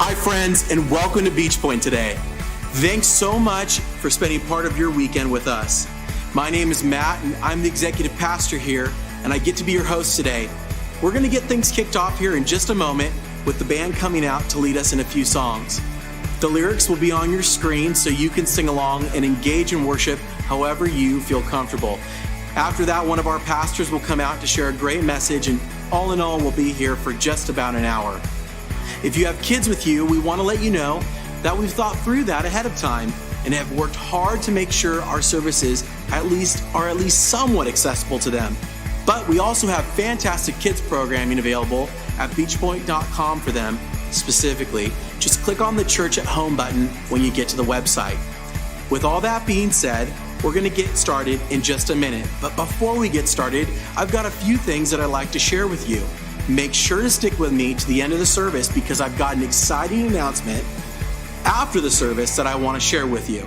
Hi, friends, and welcome to Beach Point today. Thanks so much for spending part of your weekend with us. My name is Matt, and I'm the executive pastor here, and I get to be your host today. We're going to get things kicked off here in just a moment with the band coming out to lead us in a few songs. The lyrics will be on your screen so you can sing along and engage in worship however you feel comfortable. After that, one of our pastors will come out to share a great message, and all in all, we'll be here for just about an hour. If you have kids with you, we want to let you know that we've thought through that ahead of time and have worked hard to make sure our services are at least somewhat accessible to them. But we also have fantastic kids programming available at beachpoint.com for them specifically. Just click on the Church at Home button when you get to the website. With all that being said, we're going to get started in just a minute. But before we get started, I've got a few things that I'd like to share with you. Make sure to stick with me to the end of the service because I've got an exciting announcement after the service that I want to share with you.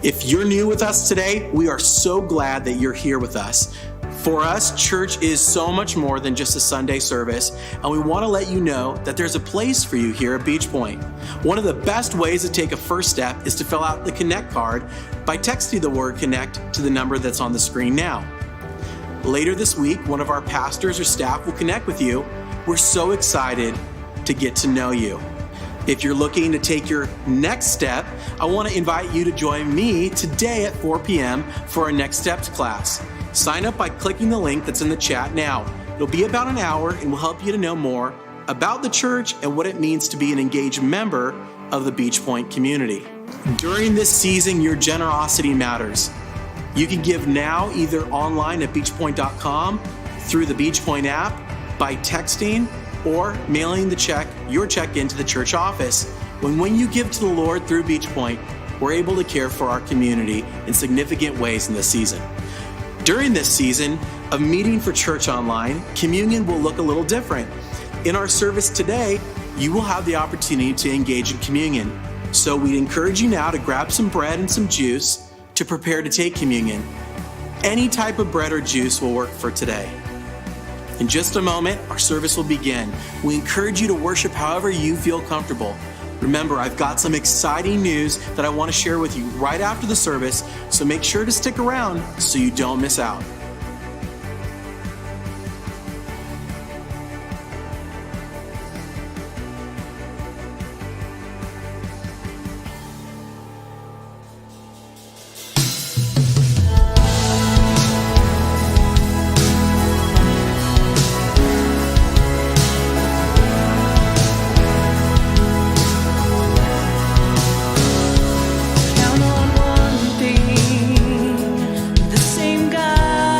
If you're new with us today, we are so glad that you're here with us. For us, church is so much more than just a Sunday service, and we want to let you know that there's a place for you here at Beach Point. One of the best ways to take a first step is to fill out the Connect card by texting the word Connect to the number that's on the screen now. Later this week, one of our pastors or staff will connect with you. We're so excited to get to know you. If you're looking to take your next step, I want to invite you to join me today at 4 p.m. for our Next Steps class. Sign up by clicking the link that's in the chat now. It'll be about an hour and will help you to know more about the church and what it means to be an engaged member of the Beach Point community. During this season, your generosity matters. You can give now either online at beachpoint.com, through the Beach Point app, by texting, or mailing your check into the church office. When you give to the Lord through Beach Point, we're able to care for our community in significant ways in this season. During this season of Meeting for Church Online, communion will look a little different. In our service today, you will have the opportunity to engage in communion. So we encourage you now to grab some bread and some juice to prepare to take communion. Any type of bread or juice will work for today. In just a moment, our service will begin. We encourage you to worship however you feel comfortable. Remember, I've got some exciting news that I want to share with you right after the service, so make sure to stick around so you don't miss out. Count on one thing, the same God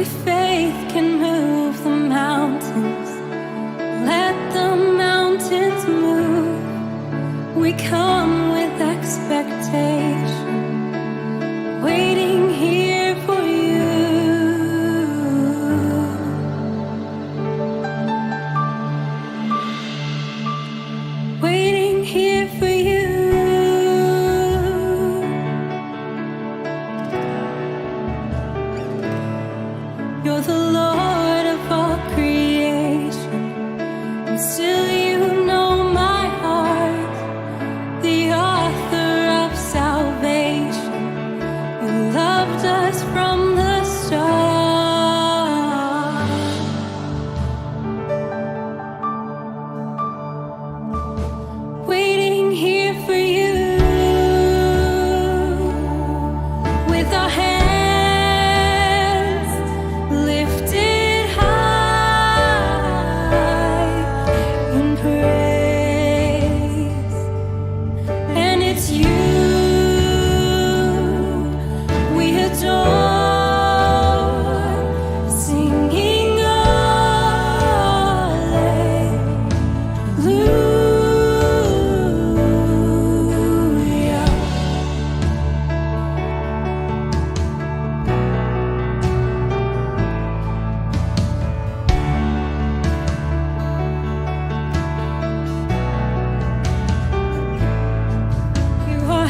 If faith can move the mountains, let the mountains move. We come with expectation, waiting here for you. Waiting here for you. You're the Lord of all creation, and still you know my heart, the author of salvation. You loved us from the start. Waiting here for you, with our hands lifted high in praise. And it's you we adore, singing Alleluia. You are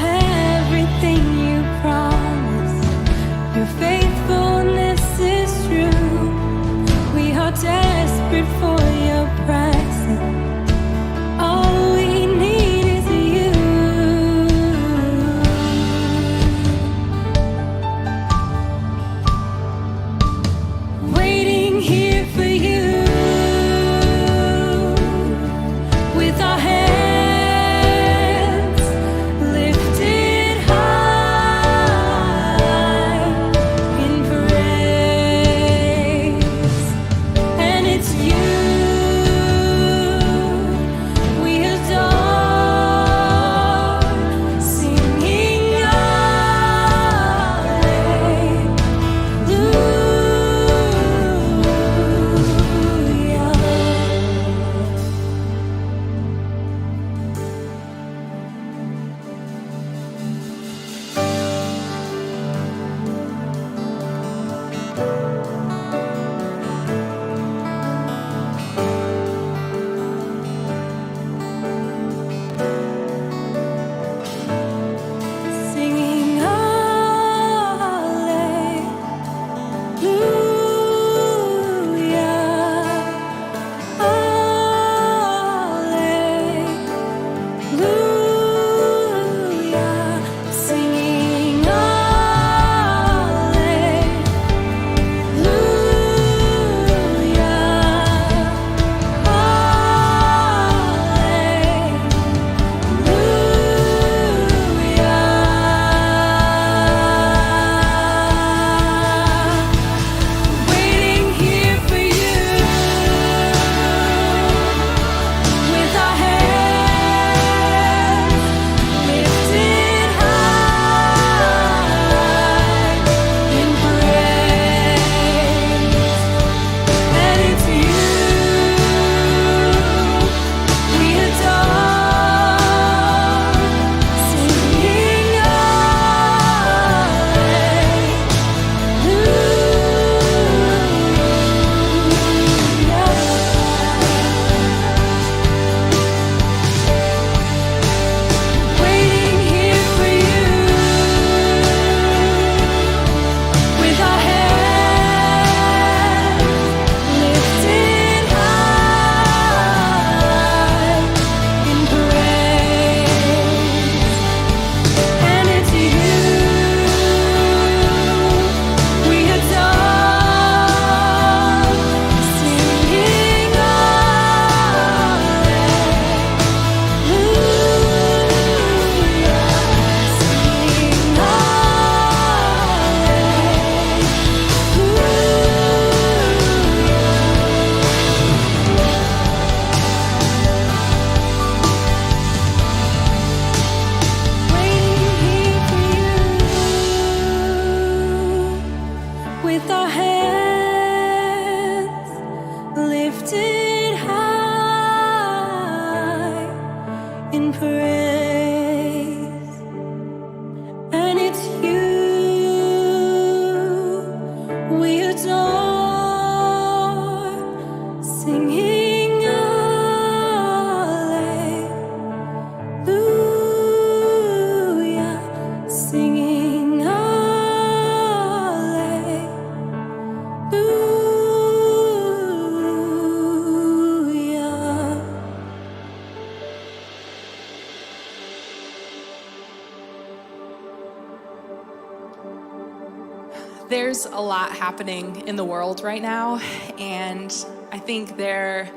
There's a lot happening in the world right now, and I think there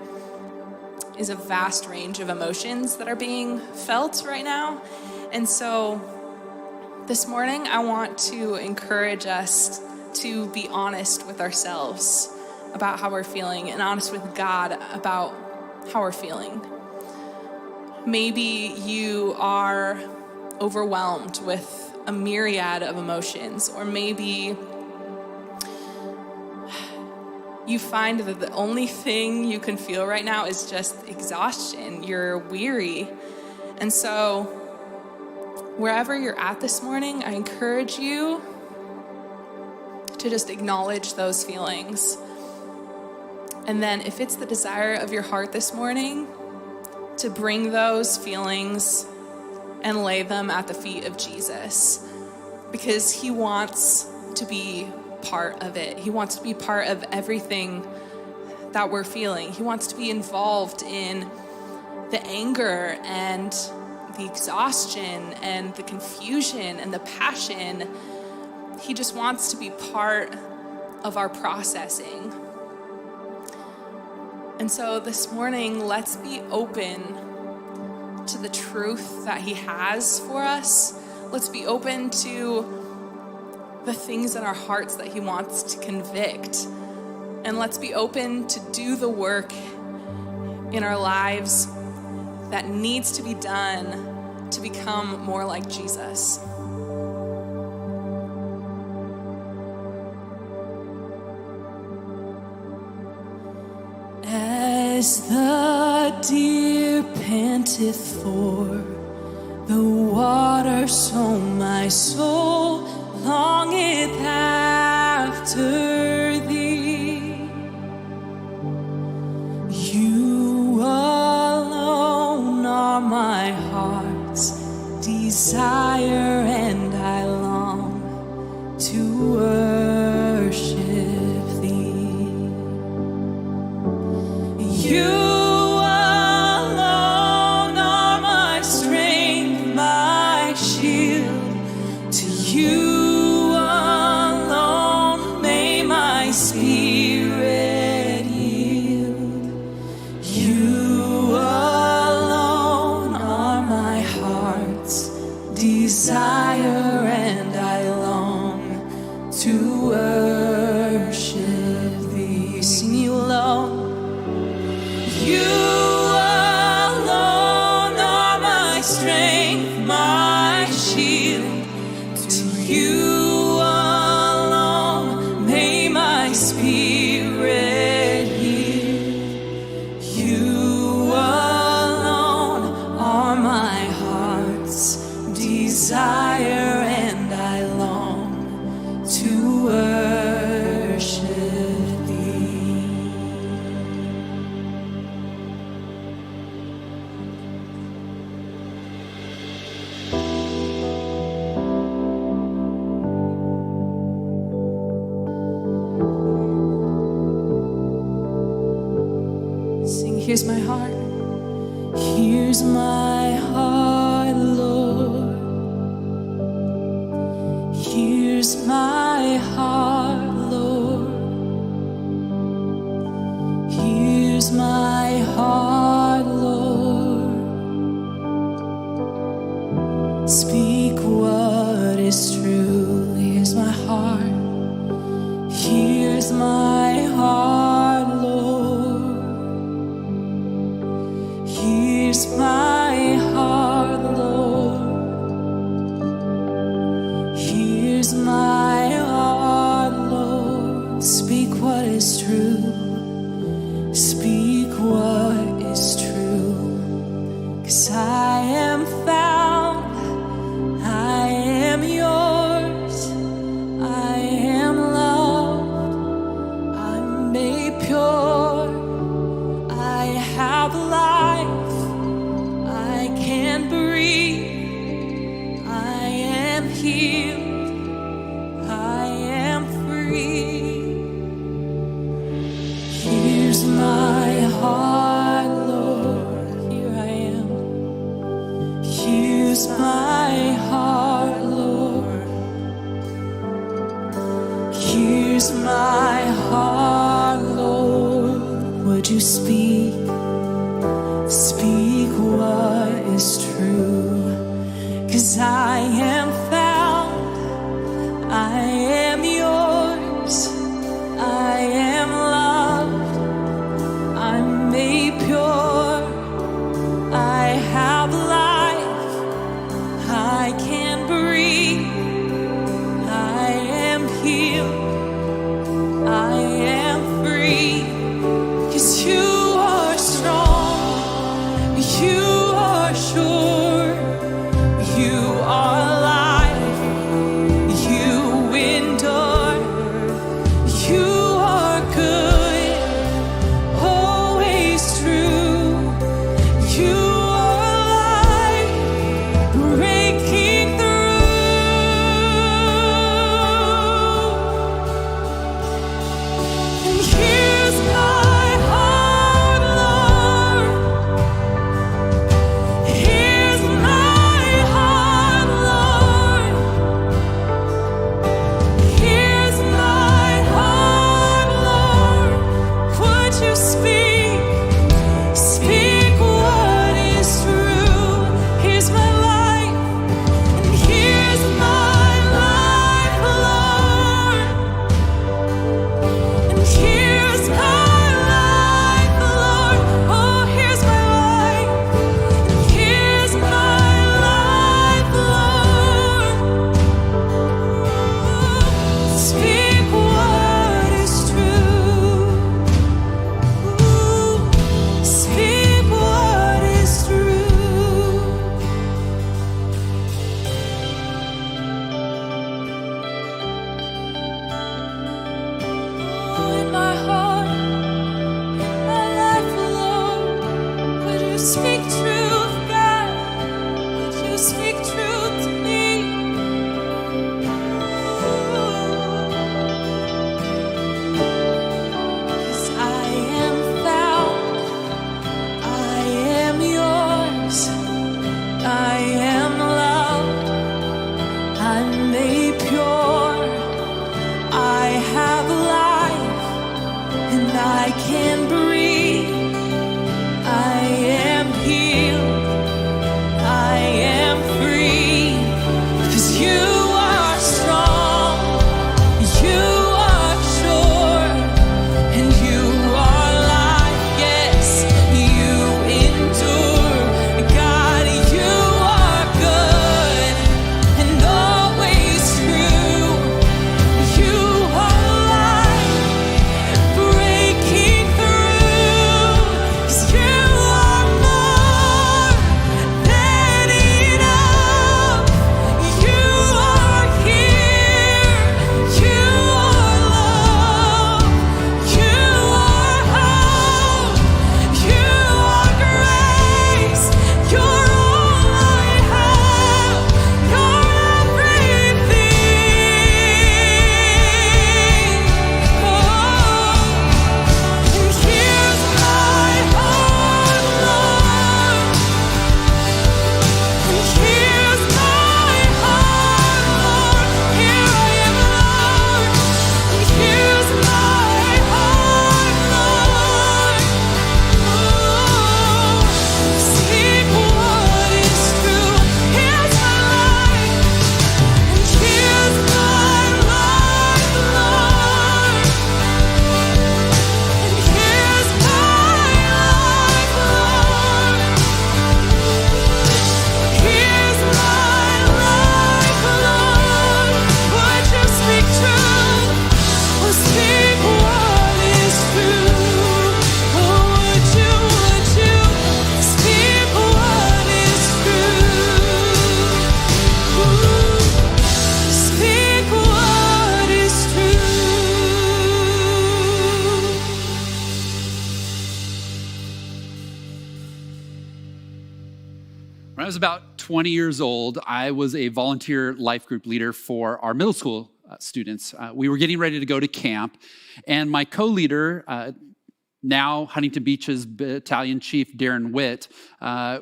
is a vast range of emotions that are being felt right now. And so this morning, I want to encourage us to be honest with ourselves about how we're feeling and honest with God about how we're feeling. Maybe you are overwhelmed with a myriad of emotions, or maybe you find that the only thing you can feel right now is just exhaustion. You're weary. And so wherever you're at this morning, I encourage you to just acknowledge those feelings. And then if it's the desire of your heart this morning, to bring those feelings and lay them at the feet of Jesus, because he wants to be part of it. He wants to be part of everything that we're feeling. He wants to be involved in the anger and the exhaustion and the confusion and the passion. He just wants to be part of our processing. And so this morning, let's be open to the truth that he has for us. Let's be open to the things in our hearts that he wants to convict. And let's be open to do the work in our lives that needs to be done to become more like Jesus. As the deer panteth for the water, so my soul longeth after thee. You alone are my heart's desire, and I long to worship thee. You alone are my strength, my shield. To you spirit yield. You alone are my heart's desire, and I long to worship thee. Sing you alone. You alone are my strength, my shield. To you spirit yield. You alone are my heart's desire, and I long to worship thee. Here's my heart. Here's my heart, Lord. Here's my heart, Lord. Here's my heart, Lord. Speak what is true. Here's my heart. Here's my heart, Lord. Here's my heart, Lord. Here's my heart, Lord. Speak what is true. Speak what is true. 'Cause I am found, I am yours, I Here's my heart, Lord. Would you speak what is true? 'Cause I am found, I am yours, I am loved, I'm made pure, I have life, I can breathe, I am healed, I am free. 'Cause you are strong, you are sure, you are life, you endure, you are good, always true, you are light, breaking through. And here's my heart, Lord. Here's my heart, Lord. Here's my heart, Lord. Would you speak what is true? Here's my life, and here's my life, Lord. And here's my life, Lord. Oh, here's my life, and here's my life, Lord. Speak what is true. Speak what is true. In my heart, my life, Lord, would you speak truth, God? Would you speak truth to me? 'Cause I am found, I am yours, I am loved, I'm made pure, I have life, and I can breathe, I am healed, I am free. 'Cause you are strong, you are sure, and you are life, yes, you endure. God, you are good and always true. You are life, breaking through. 'Cause you are more than enough. You are here, you are love, you are hope, you are grace. You're all I have, you're everything. And here's my heart, Lord. And here's my heart, Lord. Here I am, Lord. And here's my heart, Lord. Speak what is true. Here's my life, and here's my life, Lord. And here's my life, Lord. Here's my life, Lord. Would you speak truth? Oh, speak what is true. Oh, would you speak what is true? Speak what is true. When I was about 20 years old, I was a volunteer life group leader for our middle school students. We were getting ready to go to camp, and my co-leader, now Huntington Beach's battalion chief, Darren Witt,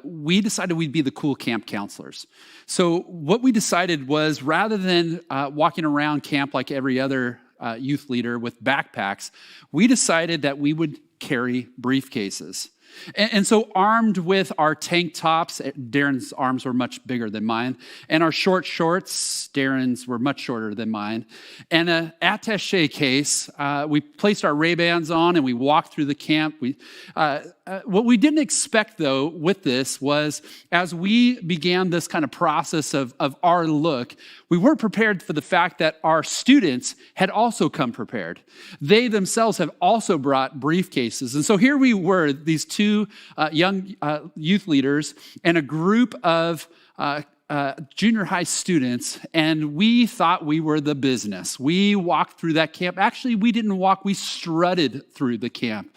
we decided we'd be the cool camp counselors. So what we decided was, rather than walking around camp like every other youth leader with backpacks, we decided that we would carry briefcases. And so armed with our tank tops, Darren's arms were much bigger than mine, and our short shorts, Darren's were much shorter than mine, and an attaché case, we placed our Ray-Bans on and we walked through the camp. What we didn't expect, though, with this was as we began this kind of process of our look, we weren't prepared for the fact that our students had also come prepared. They themselves have also brought briefcases. And so here we were, these two young youth leaders and a group of junior high students, and we thought we were the business. We walked through that camp. Actually, we didn't walk, we strutted through the camp.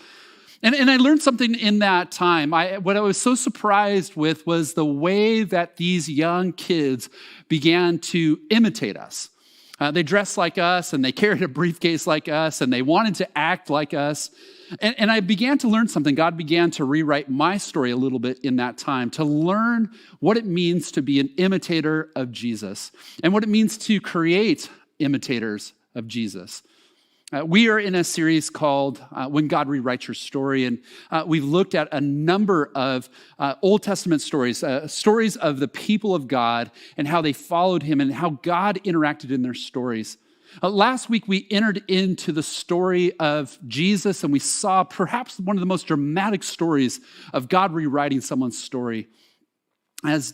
And I learned something in that time. What I was so surprised with was the way that these young kids began to imitate us. They dressed like us, and they carried a briefcase like us, and they wanted to act like us. And I began to learn something. God began to rewrite my story a little bit in that time, to learn what it means to be an imitator of Jesus and what it means to create imitators of Jesus. We are in a series called When God Rewrites Your Story, and we've looked at a number of Old Testament stories, stories of the people of God and how they followed him and how God interacted in their stories. Last week, we entered into the story of Jesus, and we saw perhaps one of the most dramatic stories of God rewriting someone's story as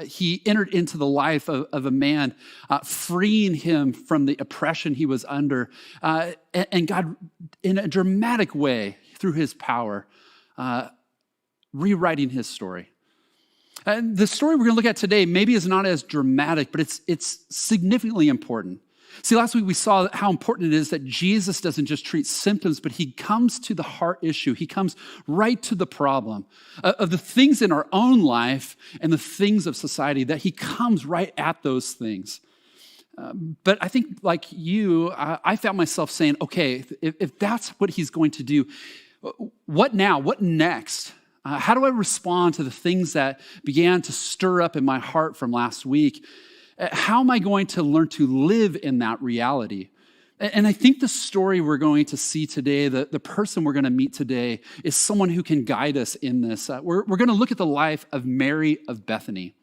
he entered into the life of a man, freeing him from the oppression he was under. And God, in a dramatic way, through his power, rewriting his story. And the story we're going to look at today maybe is not as dramatic, but it's significantly important. See, last week we saw how important it is that Jesus doesn't just treat symptoms, but he comes to the heart issue. He comes right to the problem of the things in our own life and the things of society, that he comes right at those things. But I think like you, I found myself saying, okay, if that's what he's going to do, what now? What next? How do I respond to the things that began to stir up in my heart from last week? How am I going to learn to live in that reality? And I think the story we're going to see today, the person we're going to meet today, is someone who can guide us in this. We're going to look at the life of Mary of Bethany.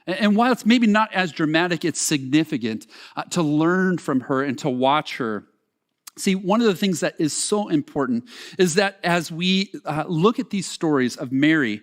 And while it's maybe not as dramatic, it's significant to learn from her and to watch her. See, one of the things that is so important is that as we look at these stories of Mary,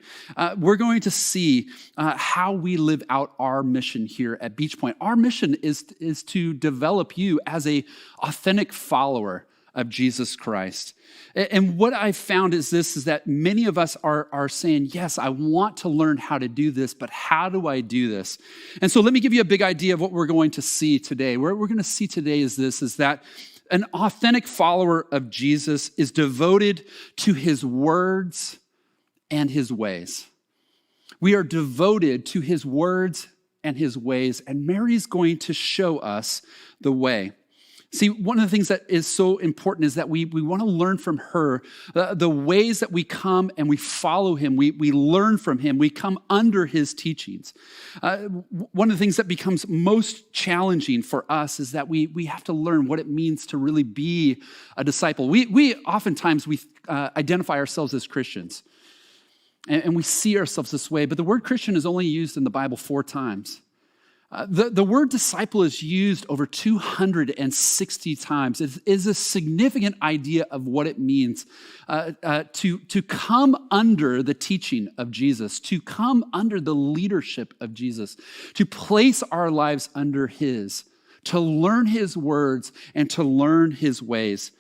we're going to see how we live out our mission here at Beach Point. Our mission is to develop you as an authentic follower of Jesus Christ. And what I've found is that many of us are saying, yes, I want to learn how to do this, but how do I do this? And so let me give you a big idea of what we're going to see today. What we're going to see today is that an authentic follower of Jesus is devoted to his words and his ways. We are devoted to his words and his ways, and Mary's going to show us the way. See, one of the things that is so important is that we want to learn from her the ways that we come and we follow him. We learn from him. We come under his teachings. One of the things that becomes most challenging for us is that we have to learn what it means to really be a disciple. We oftentimes identify ourselves as Christians, and we see ourselves this way, but the word Christian is only used in the Bible 4 times. The word disciple is used over 260 times. It is a significant idea of what it means to come under the teaching of Jesus, to come under the leadership of Jesus, to place our lives under his, to learn his words and to learn his ways.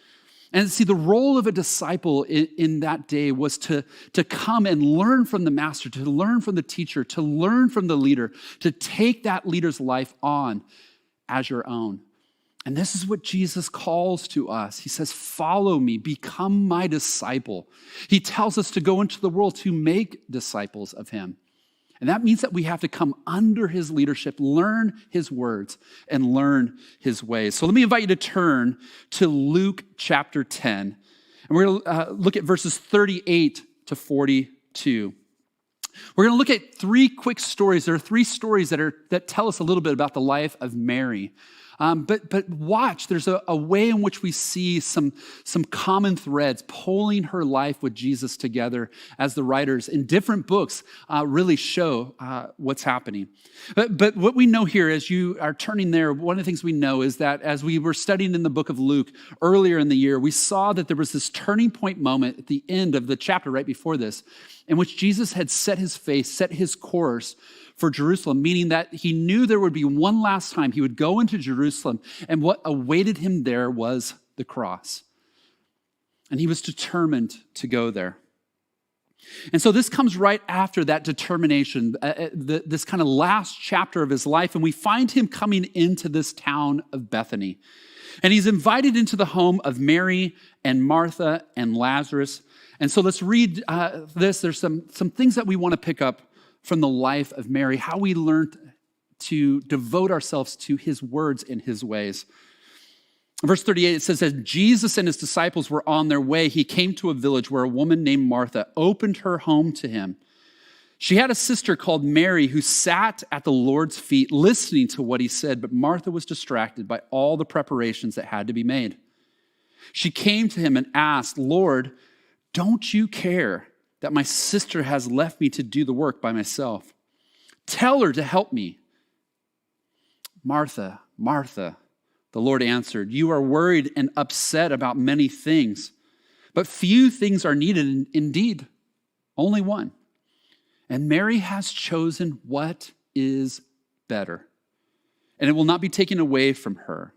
And see, the role of a disciple in that day was to come and learn from the master, to learn from the teacher, to learn from the leader, to take that leader's life on as your own. And this is what Jesus calls to us. He says, follow me, become my disciple. He tells us to go into the world to make disciples of him. And that means that we have to come under his leadership, learn his words, and learn his ways. So let me invite you to turn to Luke chapter 10. And we're going to look at verses 38 to 42. We're going to look at 3 quick stories. There are 3 stories that tell us a little bit about the life of Mary. But watch, there's a way in which we see some common threads pulling her life with Jesus together as the writers in different books really show what's happening. But what we know here as you are turning there, one of the things we know is that as we were studying in the book of Luke earlier in the year, we saw that there was this turning point moment at the end of the chapter right before this in which Jesus had set his face, set his course for Jerusalem, meaning that he knew there would be one last time he would go into Jerusalem, and what awaited him there was the cross. And he was determined to go there. And so this comes right after that determination, this kind of last chapter of his life, and we find him coming into this town of Bethany. And he's invited into the home of Mary and Martha and Lazarus. And so let's read this. There's some things that we want to pick up from the life of Mary, how we learned to devote ourselves to his words and his ways. Verse 38, it says, as Jesus and his disciples were on their way, he came to a village where a woman named Martha opened her home to him. She had a sister called Mary who sat at the Lord's feet listening to what he said, but Martha was distracted by all the preparations that had to be made. She came to him and asked, Lord, don't you care that my sister has left me to do the work by myself? Tell her to help me. Martha, Martha, the Lord answered, you are worried and upset about many things, but few things are needed, indeed, only one. And Mary has chosen what is better, and it will not be taken away from her.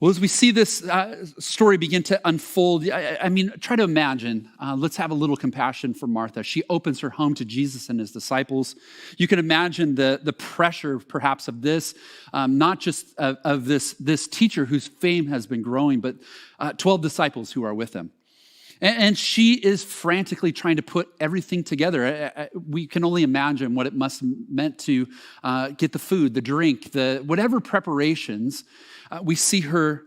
Well, as we see this story begin to unfold, I mean, try to imagine, let's have a little compassion for Martha. She opens her home to Jesus and his disciples. You can imagine the pressure perhaps of this, not just of this teacher whose fame has been growing, but 12 disciples who are with him. And she is frantically trying to put everything together. We can only imagine what it must have meant to get the food, the drink, whatever preparations. We see her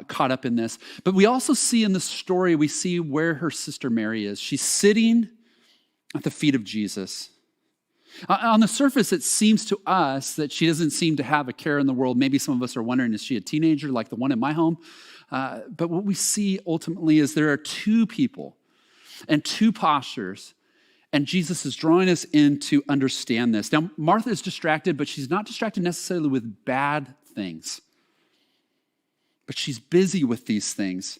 caught up in this. But we also see in the story, we see where her sister Mary is. She's sitting at the feet of Jesus. On the surface, it seems to us that she doesn't seem to have a care in the world. Maybe some of us are wondering, is she a teenager like the one in my home? But what we see ultimately is there are two people and two postures, and Jesus is drawing us in to understand this. Now, Martha is distracted, but she's not distracted necessarily with bad things. But she's busy with these things.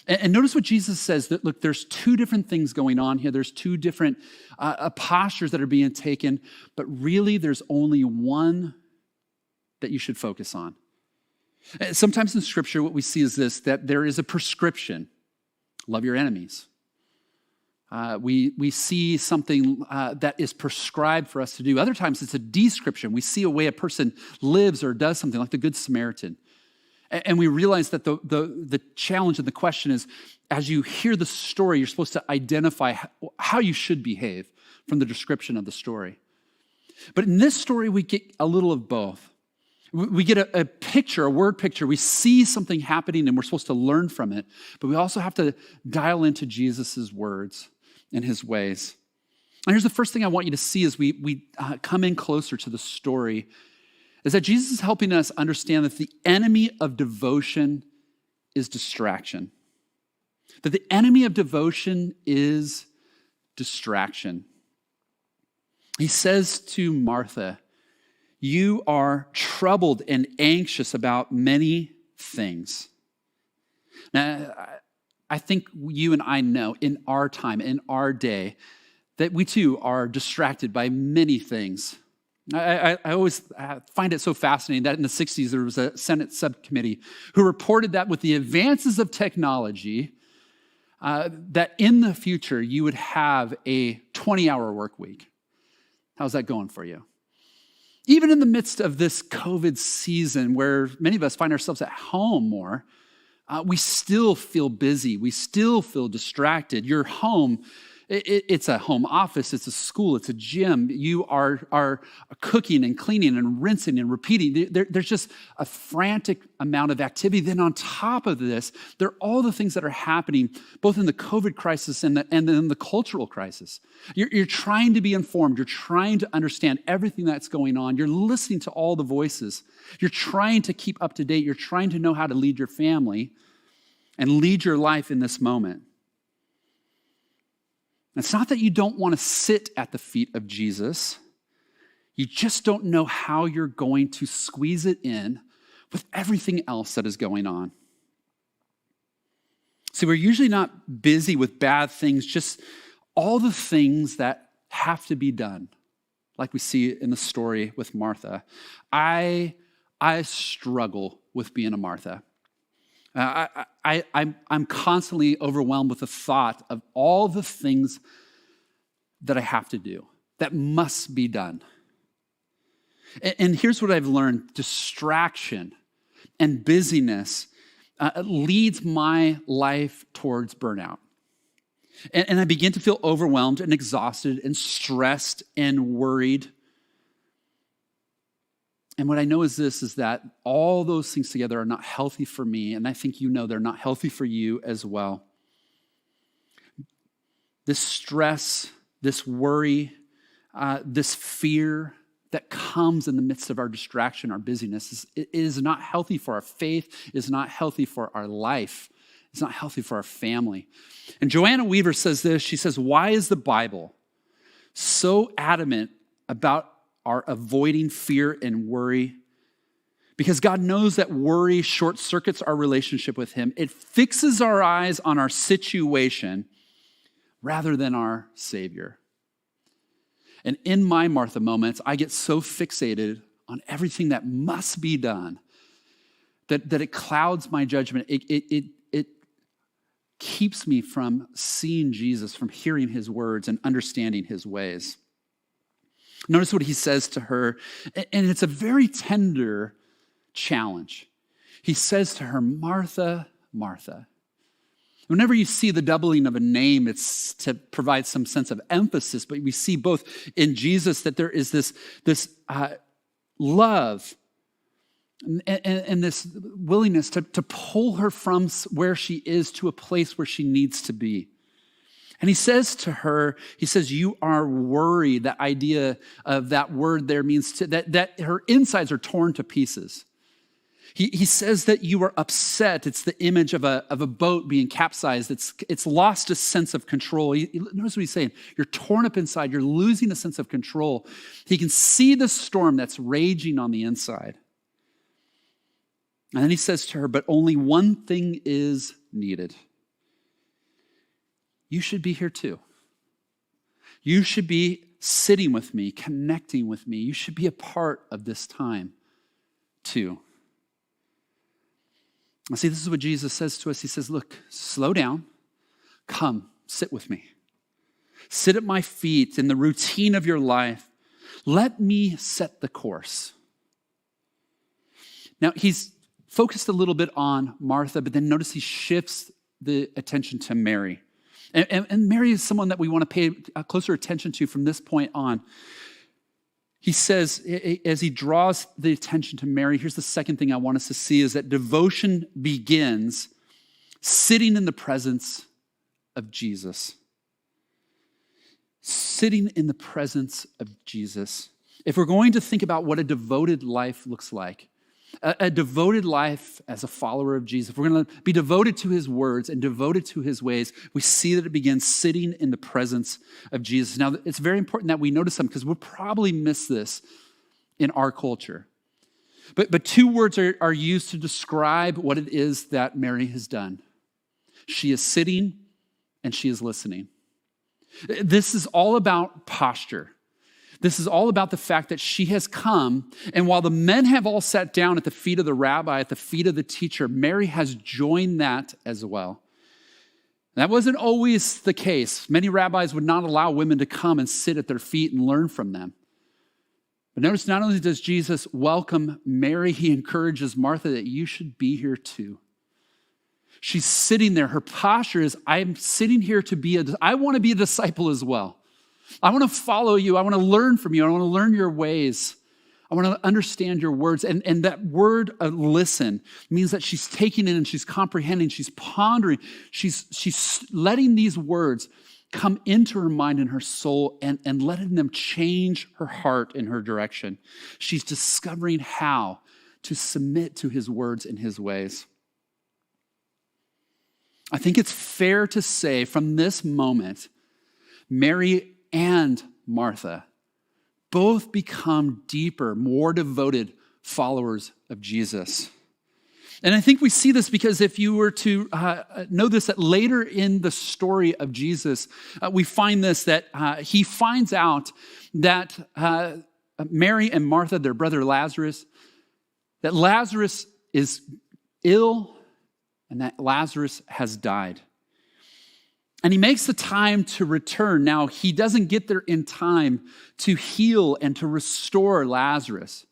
And notice what Jesus says, that look, there's two different things going on here. There's two different postures that are being taken, but really there's only one that you should focus on. Sometimes in Scripture, what we see is this, that there is a prescription. Love your enemies. We see something that is prescribed for us to do. Other times it's a description. We see a way a person lives or does something, like the Good Samaritan. And we realize that the challenge and the question is, as you hear the story, you're supposed to identify how you should behave from the description of the story. But in this story, we get a little of both. We get a picture, a word picture. We see something happening and we're supposed to learn from it. But we also have to dial into Jesus' words and his ways. And here's the first thing I want you to see as we come in closer to the story, is that Jesus is helping us understand that the enemy of devotion is distraction. That the enemy of devotion is distraction. He says to Martha, you are troubled and anxious about many things. Now, I think you and I know in our time, in our day, that we too are distracted by many things. I always find it so fascinating that in the 60s, there was a Senate subcommittee who reported that with the advances of technology, that in the future, you would have a 20-hour work week. How's that going for you? Even in the midst of this COVID season where many of us find ourselves at home more, we still feel busy. We still feel distracted. Your home It's a home office, it's a school, it's a gym. You are cooking and cleaning and rinsing and repeating. There's just a frantic amount of activity. Then on top of this, there are all the things that are happening, both in the COVID crisis and then the cultural crisis. You're trying to be informed. You're trying to understand everything that's going on. You're listening to all the voices. You're trying to keep up to date. You're trying to know how to lead your family and lead your life in this moment. It's not that you don't want to sit at the feet of Jesus. You just don't know how you're going to squeeze it in with everything else that is going on. See, we're usually not busy with bad things, just all the things that have to be done, like we see in the story with Martha. I struggle with being a Martha. I'm constantly overwhelmed with the thought of all the things that I have to do, that must be done. And here's what I've learned. Distraction and busyness leads my life towards burnout. And I begin to feel overwhelmed and exhausted and stressed and worried. And what I know is this, is that all those things together are not healthy for me, and I think you know they're not healthy for you as well. This stress, this worry, this fear that comes in the midst of our distraction, our busyness, it is not healthy for our faith, is not healthy for our life, it's not healthy for our family. And Joanna Weaver says this, she says, why is the Bible so adamant about our avoiding fear and worry? Because God knows that worry short circuits our relationship with him. It fixes our eyes on our situation rather than our Savior. And in my Martha moments, I get so fixated on everything that must be done that it clouds my judgment. It keeps me from seeing Jesus, from hearing his words and understanding his ways. Notice what he says to her, and it's a very tender challenge. He says to her, Martha, Martha. Whenever you see the doubling of a name, it's to provide some sense of emphasis, but we see both in Jesus that there is this love and this willingness to pull her from where she is to a place where she needs to be. And he says to her, he says, you are worried. That idea of that word there means that her insides are torn to pieces. He says that you are upset. It's the image of a boat being capsized. It's lost a sense of control. Notice what he's saying. You're torn up inside. You're losing a sense of control. He can see the storm that's raging on the inside. And then he says to her, but only one thing is needed. You should be here too. You should be sitting with me, connecting with me. You should be a part of this time too. Now, see, this is what Jesus says to us. He says, look, slow down. Come, sit with me. Sit at my feet in the routine of your life. Let me set the course. Now, he's focused a little bit on Martha, but then notice he shifts the attention to Mary. And Mary is someone that we want to pay closer attention to from this point on. He says, as he draws the attention to Mary, here's the second thing I want us to see, is that devotion begins sitting in the presence of Jesus. Sitting in the presence of Jesus. If we're going to think about what a devoted life looks like, a devoted life as a follower of Jesus, if we're going to be devoted to his words and devoted to his ways, we see that it begins sitting in the presence of Jesus. Now, it's very important that we notice something because we'll probably miss this in our culture. But two words are used to describe what it is that Mary has done. She is sitting and she is listening. This is all about posture. This is all about the fact that she has come, and while the men have all sat down at the feet of the rabbi, at the feet of the teacher, Mary has joined that as well. That wasn't always the case. Many rabbis would not allow women to come and sit at their feet and learn from them. But notice, not only does Jesus welcome Mary, he encourages Martha that you should be here too. She's sitting there. Her posture is, I'm sitting here I want to be a disciple as well. I want to follow you. I want to learn from you. I want to learn your ways. I want to understand your words. And that word listen means that she's taking in and she's comprehending, she's pondering, she's letting these words come into her mind and her soul and letting them change her heart in her direction. She's discovering how to submit to his words and his ways. I think it's fair to say from this moment, Mary and Martha both become deeper, more devoted followers of Jesus. And I think we see this because if you were to know this, that later in the story of Jesus, we find this, that he finds out that Mary and Martha, their brother Lazarus, that Lazarus is ill and that Lazarus has died. And he makes the time to return. Now, he doesn't get there in time to heal and to restore Lazarus.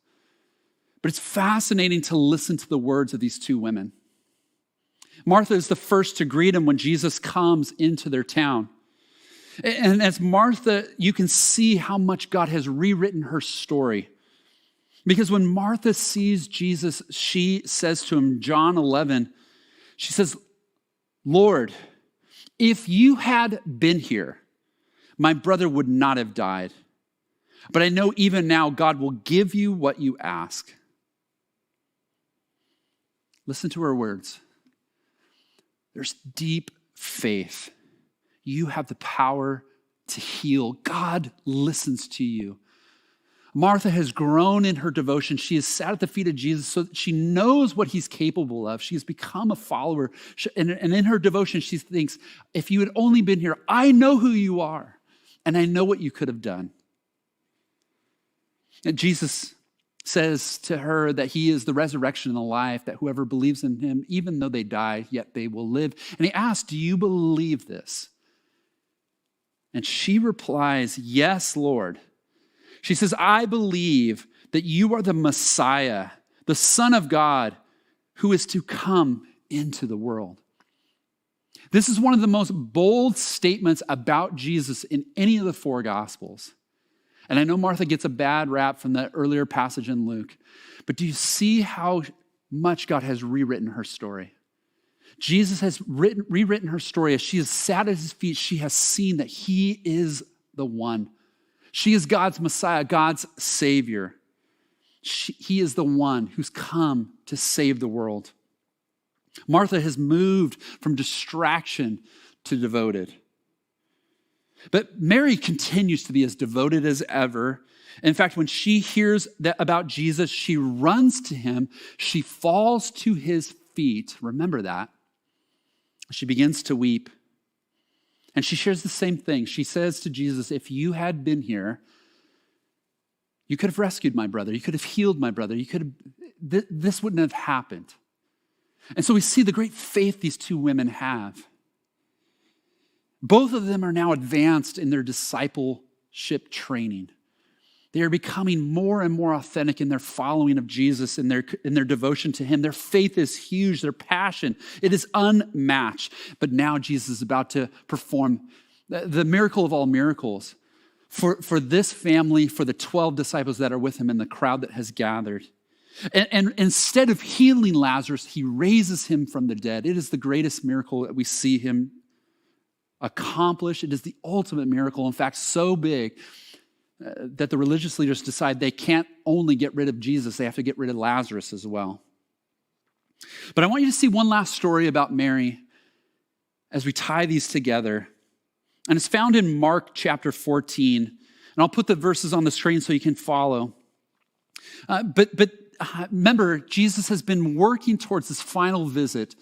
But it's fascinating to listen to the words of these two women. Martha is the first to greet him when Jesus comes into their town. And as Martha, you can see how much God has rewritten her story. Because when Martha sees Jesus, she says to him, John 11, she says, Lord, if you had been here, my brother would not have died. But I know even now God will give you what you ask. Listen to her words. There's deep faith. You have the power to heal. God listens to you. Martha has grown in her devotion. She has sat at the feet of Jesus so that she knows what he's capable of. She has become a follower. And in her devotion, she thinks, if you had only been here, I know who you are, and I know what you could have done. And Jesus says to her that he is the resurrection and the life, that whoever believes in him, even though they die, yet they will live. And he asks, do you believe this? And she replies, yes, Lord. She says, I believe that you are the Messiah, the Son of God, who is to come into the world. This is one of the most bold statements about Jesus in any of the four Gospels. And I know Martha gets a bad rap from that earlier passage in Luke, but do you see how much God has rewritten her story? Jesus has rewritten her story. As she has sat at his feet, she has seen that he is the one. She is God's Messiah, God's Savior. He is the one who's come to save the world. Martha has moved from distraction to devoted. But Mary continues to be as devoted as ever. In fact, when she hears about Jesus, she runs to him. She falls to his feet. Remember that. She begins to weep. And she shares the same thing. She says to Jesus, if you had been here, you could have rescued my brother. You could have healed my brother. This wouldn't have happened. And so we see the great faith these two women have. Both of them are now advanced in their discipleship training. They are becoming more and more authentic in their following of Jesus, in their devotion to him. Their faith is huge. Their passion, it is unmatched. But now Jesus is about to perform the miracle of all miracles for this family, for the 12 disciples that are with him and the crowd that has gathered. And instead of healing Lazarus, he raises him from the dead. It is the greatest miracle that we see him accomplish. It is the ultimate miracle. In fact, so big that the religious leaders decide they can't only get rid of Jesus, they have to get rid of Lazarus as well. But I want you to see one last story about Mary as we tie these together. And it's found in Mark chapter 14. And I'll put the verses on the screen so you can follow. But remember, Jesus has been working towards this final visit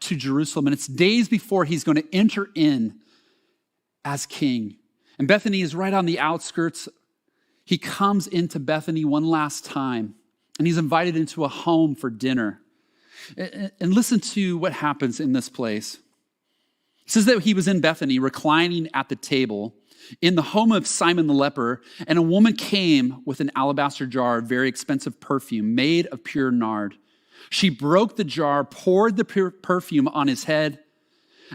to Jerusalem. And it's days before he's going to enter in as king. And Bethany is right on the outskirts. He comes into Bethany one last time, and he's invited into a home for dinner. And listen to what happens in this place. It says that he was in Bethany, reclining at the table in the home of Simon the leper, and a woman came with an alabaster jar of very expensive perfume made of pure nard. She broke the jar, poured the perfume on his head.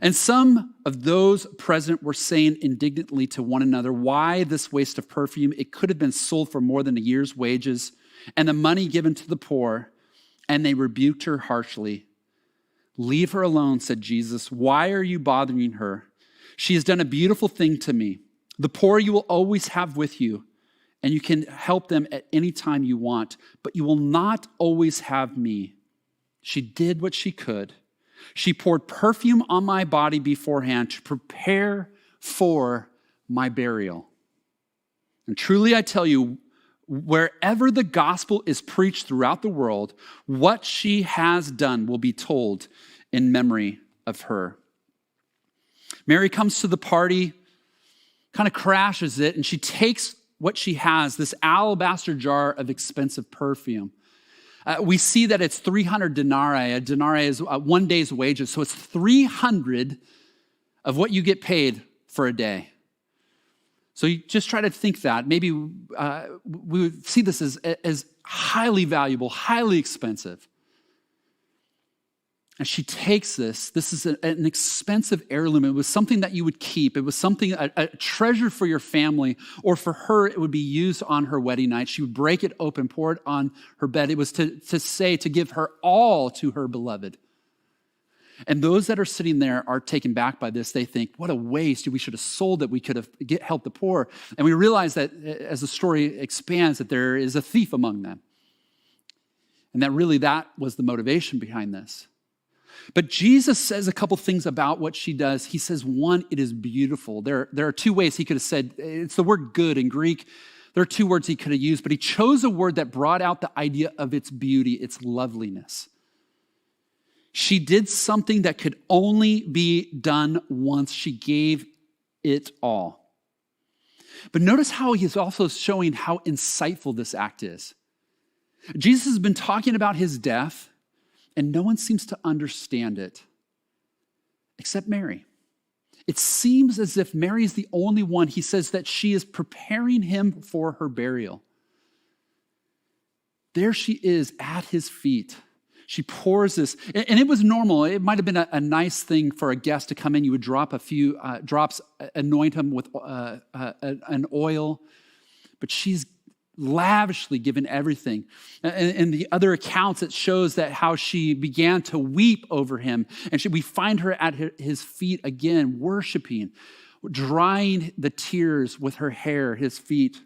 And some of those present were saying indignantly to one another, why this waste of perfume? It could have been sold for more than a year's wages and the money given to the poor. And they rebuked her harshly. Leave her alone, said Jesus. Why are you bothering her? She has done a beautiful thing to me. The poor you will always have with you, and you can help them at any time you want, but you will not always have me. She did what she could. She poured perfume on my body beforehand to prepare for my burial. And truly I tell you, wherever the gospel is preached throughout the world, what she has done will be told in memory of her. Mary comes to the party, kind of crashes it, and she takes what she has, this alabaster jar of expensive perfume. We see that it's 300 denarii. A denarii is 1 day's wages, so it's 300 of what you get paid for a day. So you just try to think that. Maybe we would see this as highly valuable, highly expensive. And she takes this. This is an expensive heirloom. It was something that you would keep. It was something, a treasure for your family, or for her, it would be used on her wedding night. She would break it open, pour it on her bed. It was to give her all to her beloved. And those that are sitting there are taken back by this. They think, what a waste. We should have sold it. We could have helped the poor. And we realize that as the story expands, that there is a thief among them. And that really that was the motivation behind this. But Jesus says a couple things about what she does. He says, one, it is beautiful. There are two ways he could have said, it's the word good in Greek. There are two words he could have used, but he chose a word that brought out the idea of its beauty, its loveliness. She did something that could only be done once. She gave it all. But notice how he's also showing how insightful this act is. Jesus has been talking about his death, and no one seems to understand it except Mary. It seems as if Mary is the only one. He says that she is preparing him for her burial. There she is at his feet. She pours this, and it was normal. It might have been a nice thing for a guest to come in. You would drop a few drops, anoint him with an oil, but she's lavishly given everything. In the other accounts, it shows that how she began to weep over him, and we find her at his feet again, worshiping, drying the tears with her hair, his feet.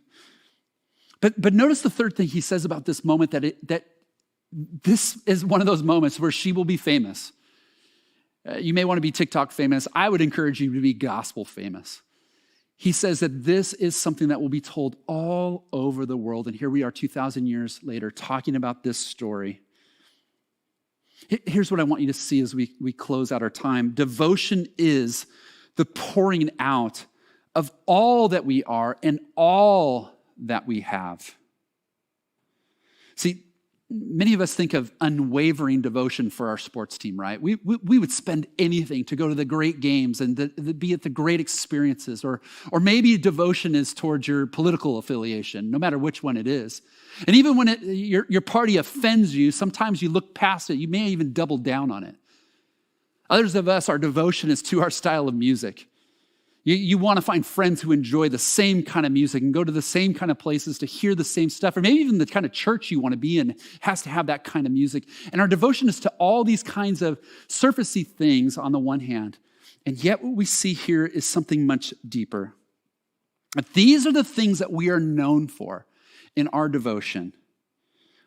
But notice the third thing he says about this moment, that this is one of those moments where she will be famous. You may want to be TikTok famous. I would encourage you to be gospel famous. He says that this is something that will be told all over the world. And here we are 2,000 years later talking about this story. Here's what I want you to see as we close out our time. Devotion is the pouring out of all that we are and all that we have. See, many of us think of unwavering devotion for our sports team, right? We would spend anything to go to the great games and be at the great experiences, or maybe devotion is towards your political affiliation, no matter which one it is. And even when your party offends you, sometimes you look past it. You may even double down on it. Others of us, our devotion is to our style of music. You want to find friends who enjoy the same kind of music and go to the same kind of places to hear the same stuff, or maybe even the kind of church you want to be in has to have that kind of music. And our devotion is to all these kinds of surfacey things on the one hand. And yet what we see here is something much deeper. But these are the things that we are known for in our devotion.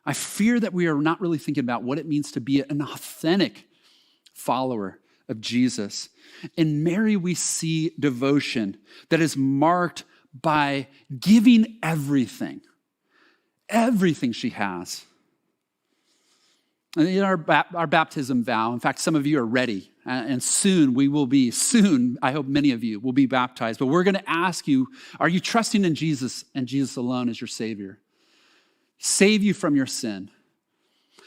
I fear that we are not really thinking about what it means to be an authentic follower of Jesus. In Mary, we see devotion that is marked by giving everything she has. In our baptism vow, in fact, some of you are ready, and soon, I hope many of you will be baptized, but we're going to ask you, are you trusting in Jesus and Jesus alone as your Savior? Save you from your sin.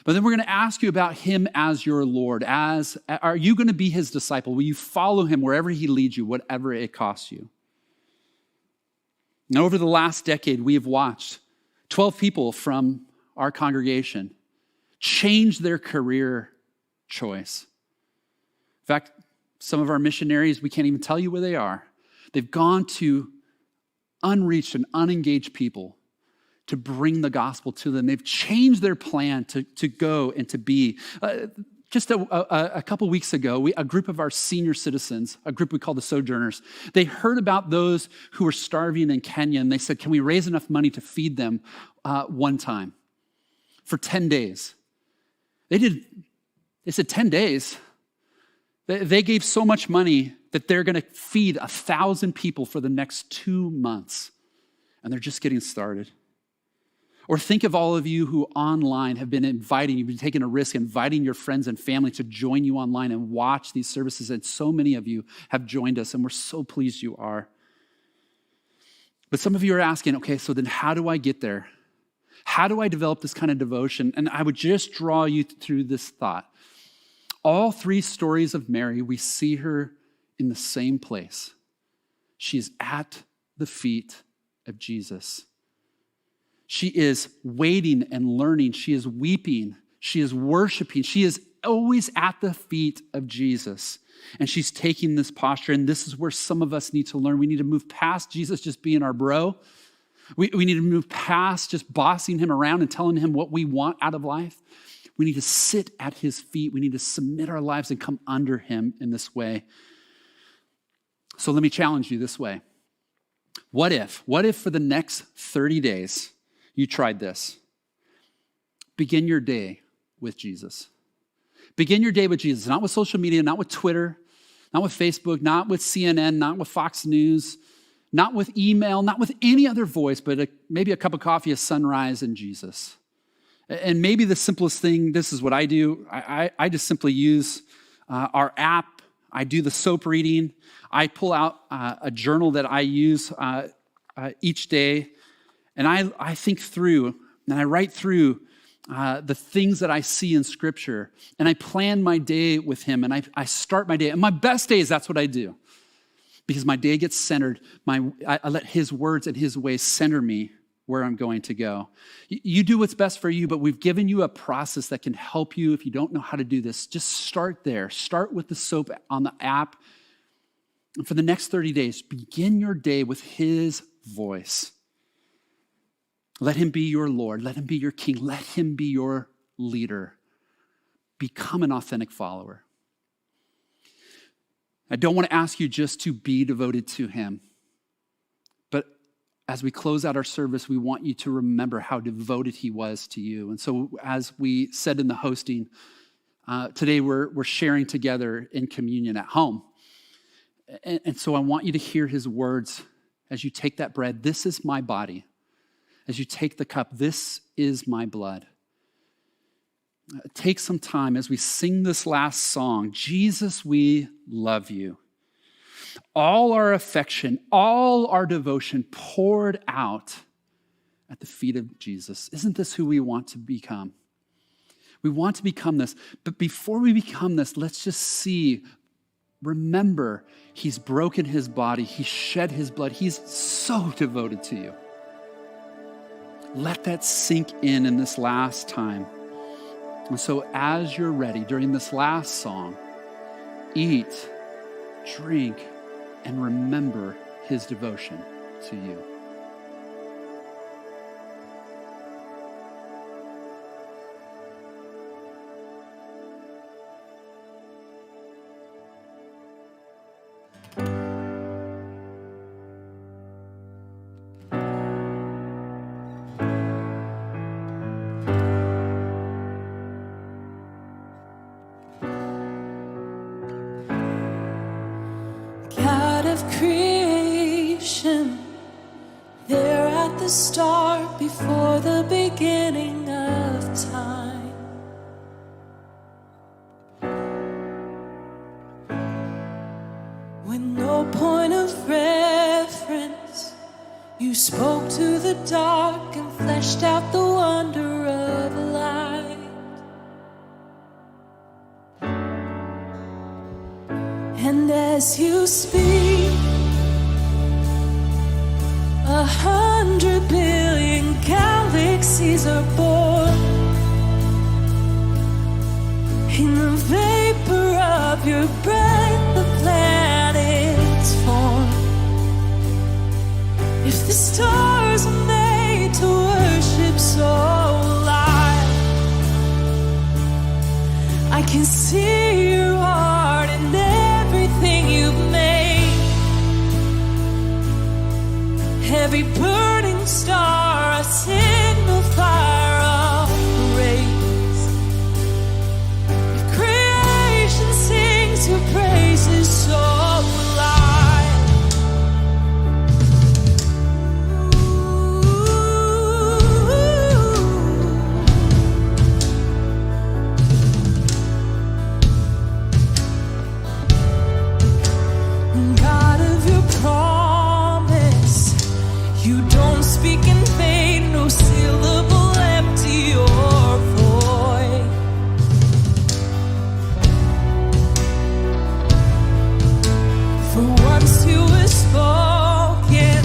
But then we're going to ask you about him as your Lord. Are you going to be his disciple? Will you follow him wherever he leads you, whatever it costs you? And over the last decade, we have watched 12 people from our congregation change their career choice. In fact, some of our missionaries, we can't even tell you where they are. They've gone to unreached and unengaged people to bring the gospel to them. They've changed their plan to go and to be. Just a couple weeks ago, a group of our senior citizens, a group we call the Sojourners, they heard about those who were starving in Kenya, and they said, can we raise enough money to feed them one time for 10 days? They said 10 days. They gave so much money that they're going to feed 1,000 people for the next 2 months, and they're just getting started. Or think of all of you who online have been you've been taking a risk, inviting your friends and family to join you online and watch these services. And so many of you have joined us, and we're so pleased you are. But some of you are asking, okay, so then how do I get there? How do I develop this kind of devotion? And I would just draw you through this thought. All 3 stories of Mary, we see her in the same place. She is at the feet of Jesus. She is waiting and learning. She is weeping. She is worshiping. She is always at the feet of Jesus. And she's taking this posture. And this is where some of us need to learn. We need to move past Jesus just being our bro. We need to move past just bossing him around and telling him what we want out of life. We need to sit at his feet. We need to submit our lives and come under him in this way. So let me challenge you this way. What if for the next 30 days, you tried this? Begin your day with Jesus. Begin your day with Jesus, not with social media, not with Twitter, not with Facebook, not with CNN, not with Fox News, not with email, not with any other voice, but maybe a cup of coffee, a sunrise, and Jesus. And maybe the simplest thing, this is what I do. I just simply use our app. I do the soap reading. I pull out a journal that I use each day. And I think through, and I write through the things that I see in Scripture. And I plan my day with him, and I start my day. And my best days, that's what I do. Because my day gets centered. I let his words and his ways center me where I'm going to go. You do what's best for you, but we've given you a process that can help you if you don't know how to do this. Just start there. Start with the soap on the app. And for the next 30 days, begin your day with his voice. Let him be your Lord. Let him be your king. Let him be your leader. Become an authentic follower. I don't want to ask you just to be devoted to him. But as we close out our service, we want you to remember how devoted he was to you. And so as we said in the hosting, today we're sharing together in communion at home. And so I want you to hear his words as you take that bread. This is my body. As you take the cup, this is my blood. Take some time as we sing this last song. Jesus, we love you. All our affection, all our devotion poured out at the feet of Jesus. Isn't this who we want to become? We want to become this. But before we become this, let's just remember, he's broken his body. He shed his blood. He's so devoted to you. Let that sink in this last time. And so as you're ready, during this last song, eat, drink, and remember his devotion to you. Creation, there at the start, before the beginning of time. With no point of reference, you spoke to the dark and fleshed out the wonder of light. And as you speak, 100 billion galaxies are born. of your breath the planets form. If the stars are made to worship so alive, I can see your heart in everything you've made. Every burning star, a signal fire of praise. If creation sings your praises so alive, God of your promise, you don't speak in vain, no syllable empty or void. For once you were spoken,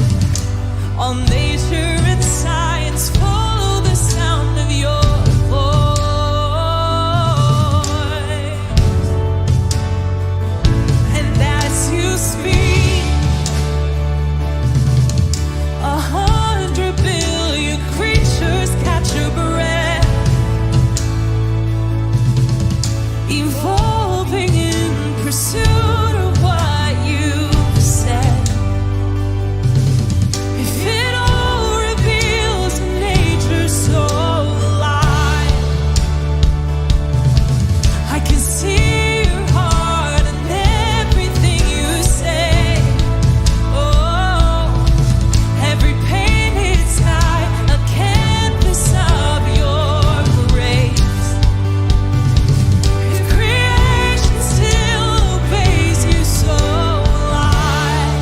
all nature and science follow the sound of your voice. And as you speak, 100 billion creatures catch your breath, evolving in pursuit of what you've said. If it all reveals nature so alive, I can see your heart in everything you say. Oh, every painted sky, a canvas of your grace. If creation still obeys you so alive,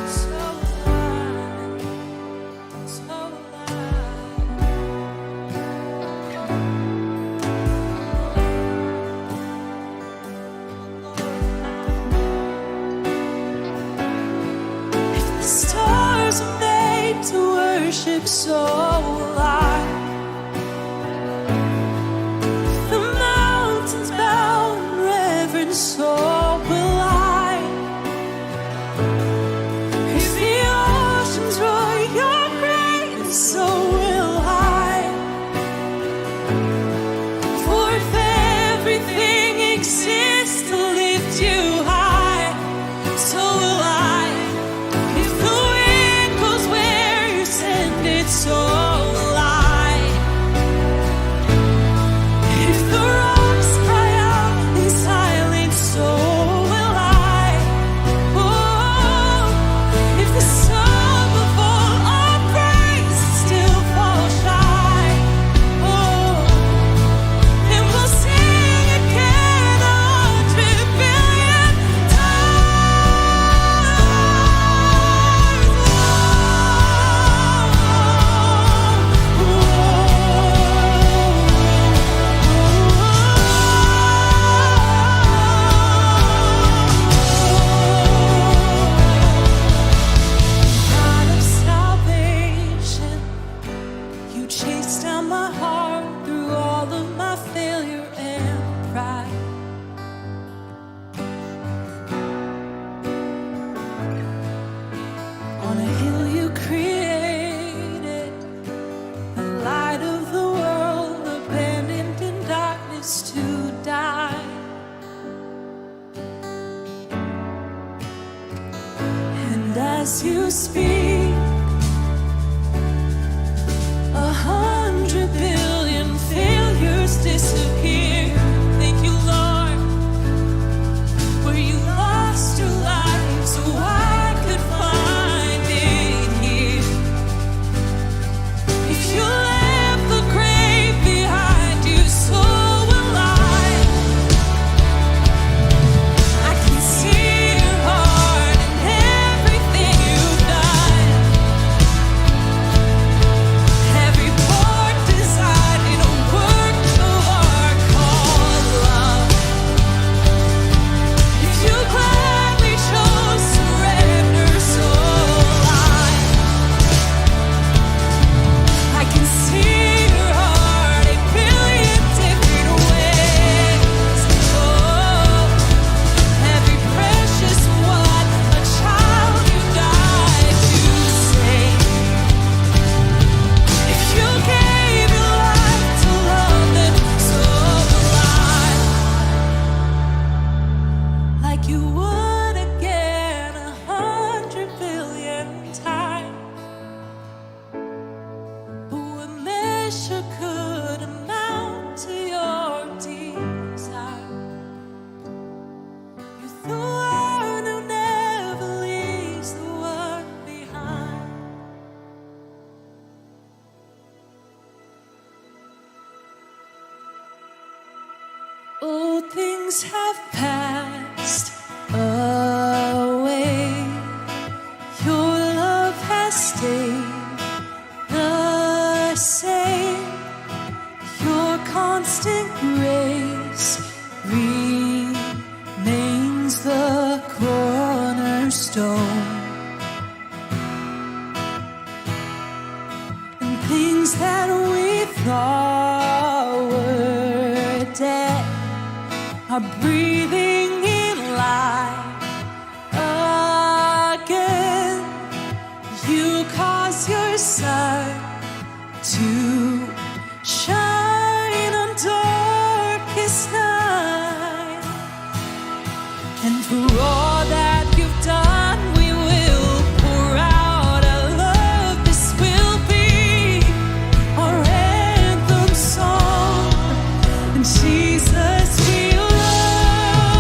so alive, so alive. If the stars are made to worship so alive, if the mountains bow in reverence, so will I. If the oceans roar your praise, so will I. For if everything exists to lift you high, so will I. If the wind goes where you send it, so will I. If the rocks cry out in silence, so will I. Oh, if the sum of all our praise still falls shy, oh, then we'll sing again 100 billion God of salvation, you chased down my heart through all of my failure and pride. On a hill you created, the light of the world, abandoned in darkness to die. And as you speak, 100 billion failures disappear. Thank you, Lord, where you lost your life so I could find it here. If you left the grave behind you, so will I. I can see your heart in everything you've done. Old things have passed away. Your love has stayed the same. Your constant grace remains the cornerstone. And things that we thought were dead are breathing in life again. You cause your sun to shine on darkest night. And for all that you've done, we will pour out our love. This will be our anthem song. And Jesus, we love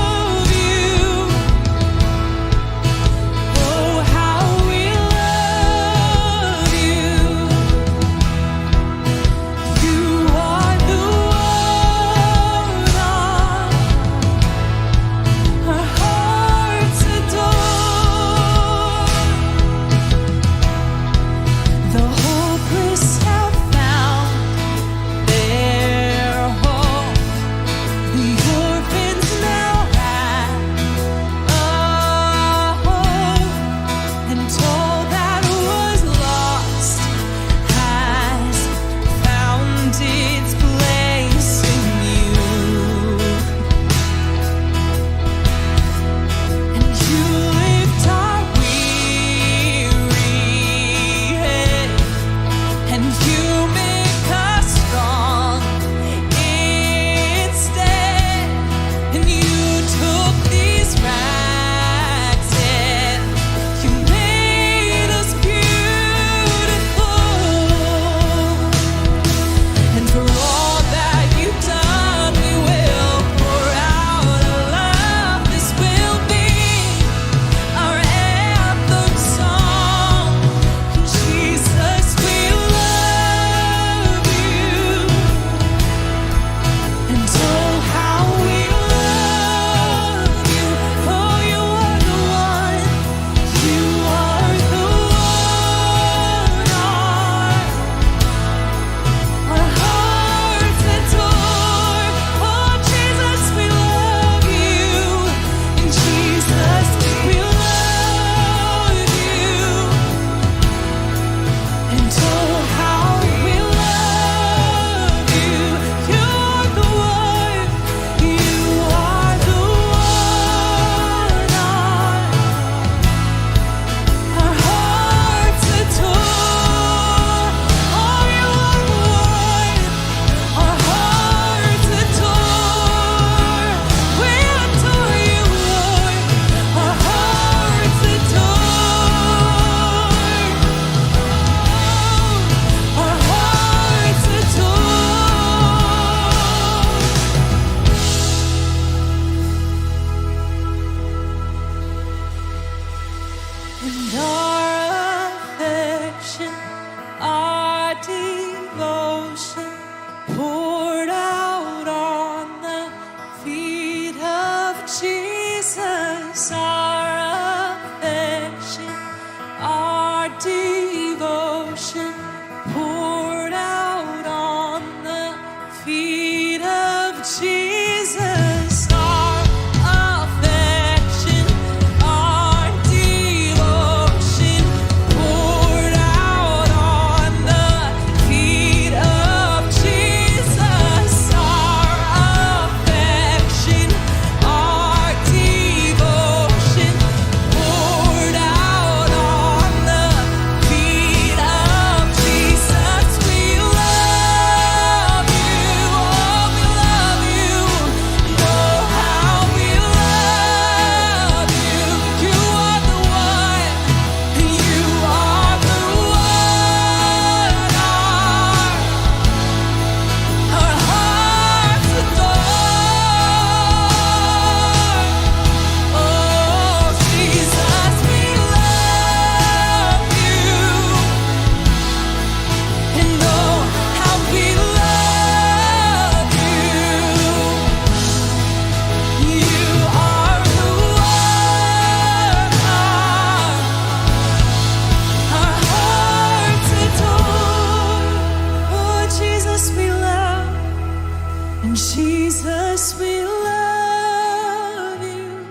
And Jesus, we love you.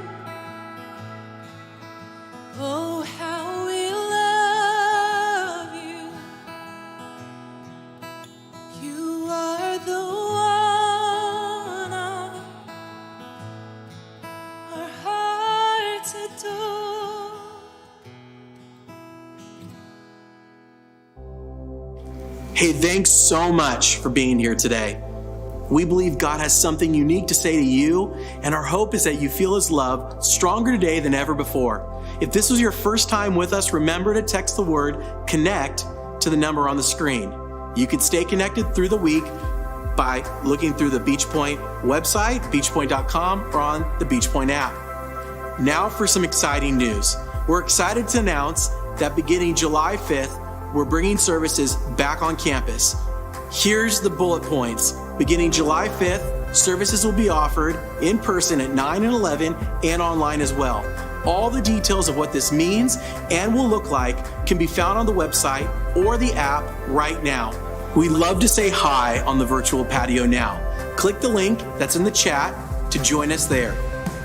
Oh, how we love you. You are the one our hearts adore. Hey, thanks so much for being here today. We believe God has something unique to say to you, and our hope is that you feel His love stronger today than ever before. If this was your first time with us, remember to text the word CONNECT to the number on the screen. You can stay connected through the week by looking through the Beach Point website, beachpoint.com, or on the Beach Point app. Now for some exciting news. We're excited to announce that beginning July 5th, we're bringing services back on campus. Here's the bullet points. Beginning July 5th, services will be offered in person at 9 and 11 and online as well. All the details of what this means and will look like can be found on the website or the app right now. We'd love to say hi on the virtual patio now. Click the link that's in the chat to join us there.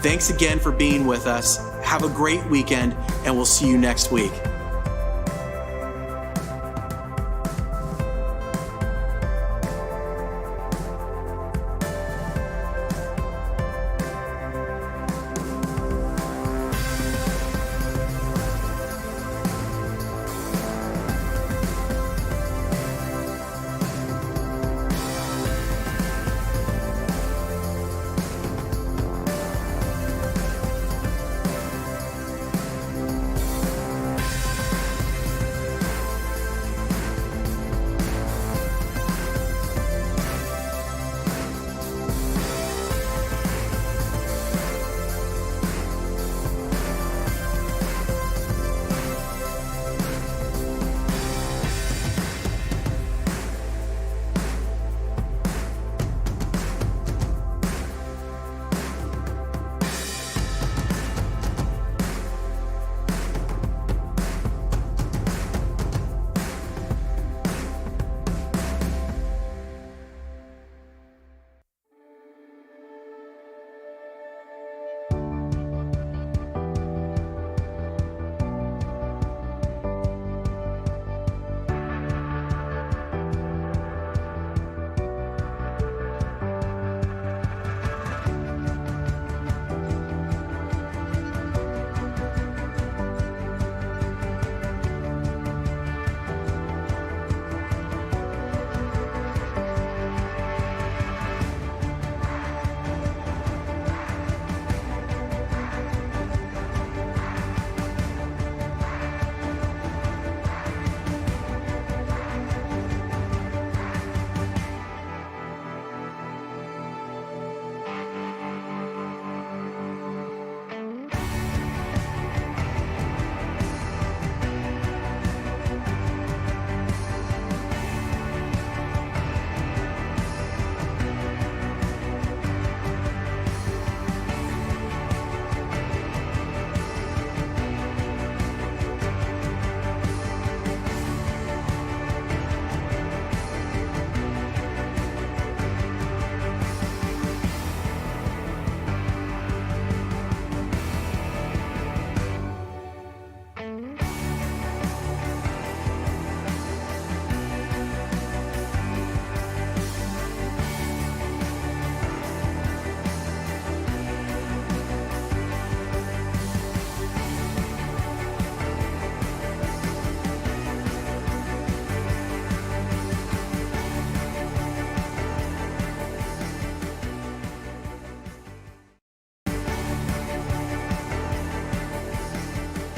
Thanks again for being with us. Have a great weekend, and we'll see you next week.